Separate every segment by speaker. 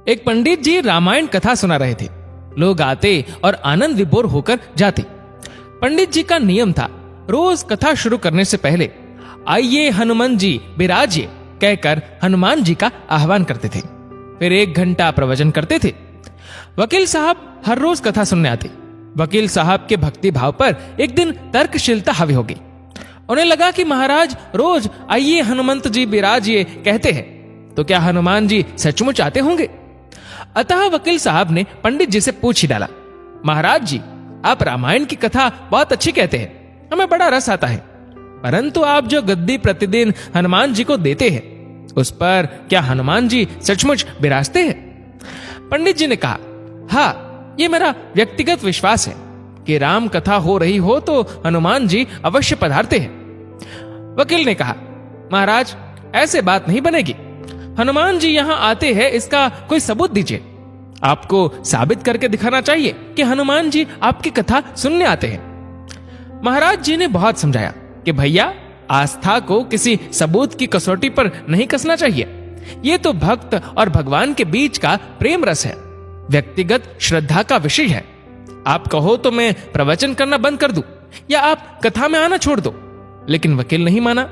Speaker 1: एक पंडित जी रामायण कथा सुना रहे थे। लोग आते और आनंद विभोर होकर जाते। पंडित जी का नियम था, रोज कथा शुरू करने से पहले आइए हनुमान जी विराजिए कहकर हनुमान जी का आह्वान करते थे। फिर 1 घंटा प्रवचन करते थे। वकील साहब हर रोज कथा सुनने आते। वकील साहब के भक्ति भाव पर एक दिन तर्कशीलता हावी हो गई। उन्हें लगा कि महाराज रोज आइए हनुमंत जी विराजिए कहते हैं, तो क्या हनुमान जी सचमुच आते होंगे? अतः वकील साहब ने पंडित जी से पूछ ही डाला, महाराज जी आप रामायण की कथा बहुत अच्छी कहते हैं, हमें बड़ा रस आता है, परंतु आप जो गद्दी प्रतिदिन हनुमान जी को देते हैं उस पर क्या हनुमान जी सचमुच विराजते हैं? पंडित जी ने कहा, हाँ, ये मेरा व्यक्तिगत विश्वास है कि राम कथा हो रही हो तो हनुमान जी अवश्य पधारते हैं। वकील ने कहा, महाराज ऐसे बात नहीं बनेगी। हनुमान जी यहाँ आते हैं इसका कोई सबूत दीजिए। आपको साबित करके दिखाना चाहिए कि हनुमान जी आपकी कथा सुनने आते हैं। महाराज जी ने बहुत समझाया कि भैया आस्था को किसी सबूत की कसौटी पर नहीं कसना चाहिए। ये तो भक्त और भगवान के बीच का प्रेम रस है, व्यक्तिगत श्रद्धा का विषय है। आप कहो तो मैं प्रवचन करना बंद कर दूं या आप कथा में आना छोड़ दो। लेकिन वकील नहीं माना।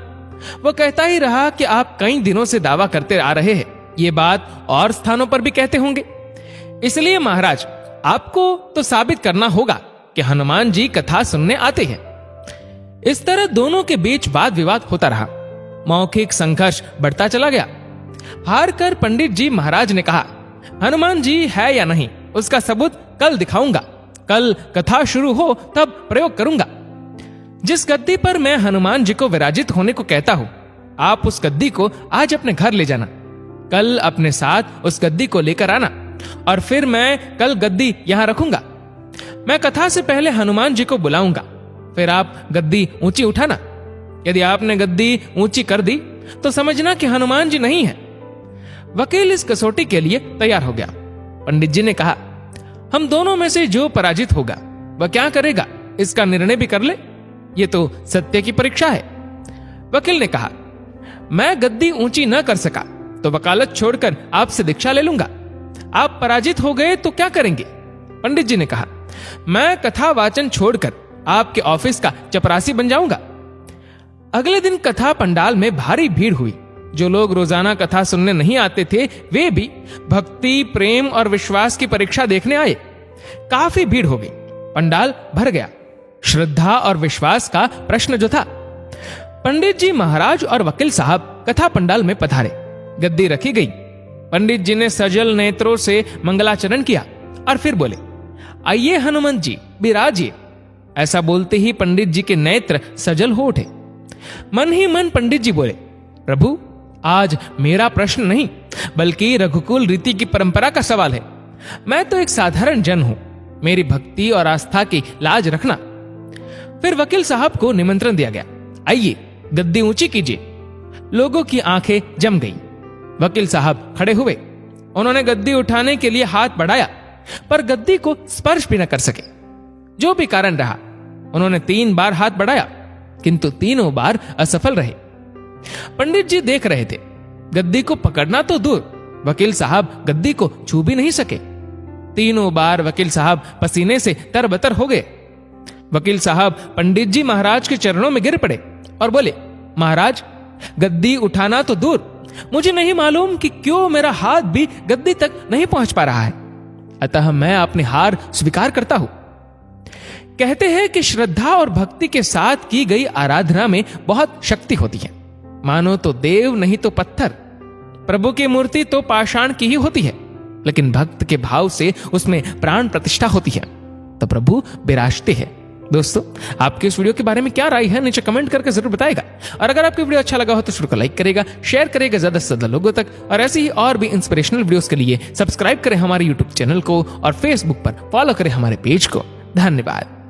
Speaker 1: वो कहता ही रहा कि आप कई दिनों से दावा करते आ रहे हैं, ये बात और स्थानों पर भी कहते होंगे, इसलिए महाराज आपको तो साबित करना होगा कि हनुमान जी कथा सुनने आते हैं। इस तरह दोनों के बीच वाद विवाद होता रहा। मौखिक संघर्ष बढ़ता चला गया। हार कर पंडित जी महाराज ने कहा, हनुमान जी है या नहीं उसका सबूत कल दिखाऊंगा। कल कथा शुरू हो तब प्रयोग करूंगा। जिस गद्दी पर मैं हनुमान जी को विराजित होने को कहता हूं, आप उस गद्दी को आज अपने घर ले जाना। कल अपने साथ उस गद्दी को लेकर आना और फिर मैं कल गद्दी यहां रखूंगा। मैं कथा से पहले हनुमान जी को बुलाऊंगा, फिर आप गद्दी ऊंची उठाना। यदि आपने गद्दी ऊंची कर दी तो समझना कि हनुमान जी नहीं है। वकील इस कसौटी के लिए तैयार हो गया। पंडित जी ने कहा, हम दोनों में से जो पराजित होगा वह क्या करेगा इसका निर्णय भी कर ले, ये तो सत्य की परीक्षा है। वकील ने कहा, मैं गद्दी ऊंची न कर सका तो वकालत छोड़कर आपसे दीक्षा ले लूंगा। आप पराजित हो गए तो क्या करेंगे? पंडित जी ने कहा, मैं कथा वाचन छोड़कर आपके ऑफिस का चपरासी बन जाऊंगा। अगले दिन कथा पंडाल में भारी भीड़ हुई। जो लोग रोजाना कथा सुनने नहीं आते थे वे भी भक्ति, प्रेम और विश्वास की परीक्षा देखने आए। काफी भीड़ हो गई। पंडाल भर गया। श्रद्धा और विश्वास का प्रश्न जो था। पंडित जी महाराज और वकील साहब कथा पंडाल में पधारे। गद्दी रखी गई। पंडित जी ने सजल नेत्रों से मंगलाचरण किया और फिर बोले, आइए हनुमान जी विराजिए। ऐसा बोलते ही पंडित जी के नेत्र सजल हो उठे। मन ही मन पंडित जी बोले, प्रभु आज मेरा प्रश्न नहीं बल्कि रघुकुल रीति की परंपरा का सवाल है। मैं तो एक साधारण जन हूं, मेरी भक्ति और आस्था की लाज रखना। फिर वकील साहब को निमंत्रण दिया गया, आइए गद्दी ऊंची कीजिए। लोगों की आंखें जम गईं। वकील साहब खड़े हुए। उन्होंने गद्दी उठाने के लिए हाथ बढ़ाया पर गद्दी को स्पर्श भी न कर सके। जो भी कारण रहा, उन्होंने 3 बार हाथ बढ़ाया किंतु तीनों बार असफल रहे। पंडित जी देख रहे थे। गद्दी को पकड़ना तो दूर, वकील साहब गद्दी को छू भी नहीं सके। तीनों बार वकील साहब पसीने से तरबतर हो गए। वकील साहब पंडित जी महाराज के चरणों में गिर पड़े और बोले, महाराज गद्दी उठाना तो दूर, मुझे नहीं मालूम कि क्यों मेरा हाथ भी गद्दी तक नहीं पहुंच पा रहा है, अतः मैं अपनी हार स्वीकार करता हूं। कहते हैं कि श्रद्धा और भक्ति के साथ की गई आराधना में बहुत शक्ति होती है। मानो तो देव नहीं तो पत्थर। प्रभु की मूर्ति तो पाषाण की ही होती है, लेकिन भक्त के भाव से उसमें प्राण प्रतिष्ठा होती है तो प्रभु विराजते हैं। दोस्तों, आपके इस वीडियो के बारे में क्या राय है नीचे कमेंट करके जरूर बताएगा। और अगर आपको वीडियो अच्छा लगा हो तो वीडियो को लाइक करेगा, शेयर करेगा ज्यादा से ज्यादा लोगों तक। और ऐसे ही और भी इंस्पिरेशनल वीडियोस के लिए सब्सक्राइब करें हमारे यूट्यूब चैनल को और फेसबुक पर फॉलो करें हमारे पेज को। धन्यवाद।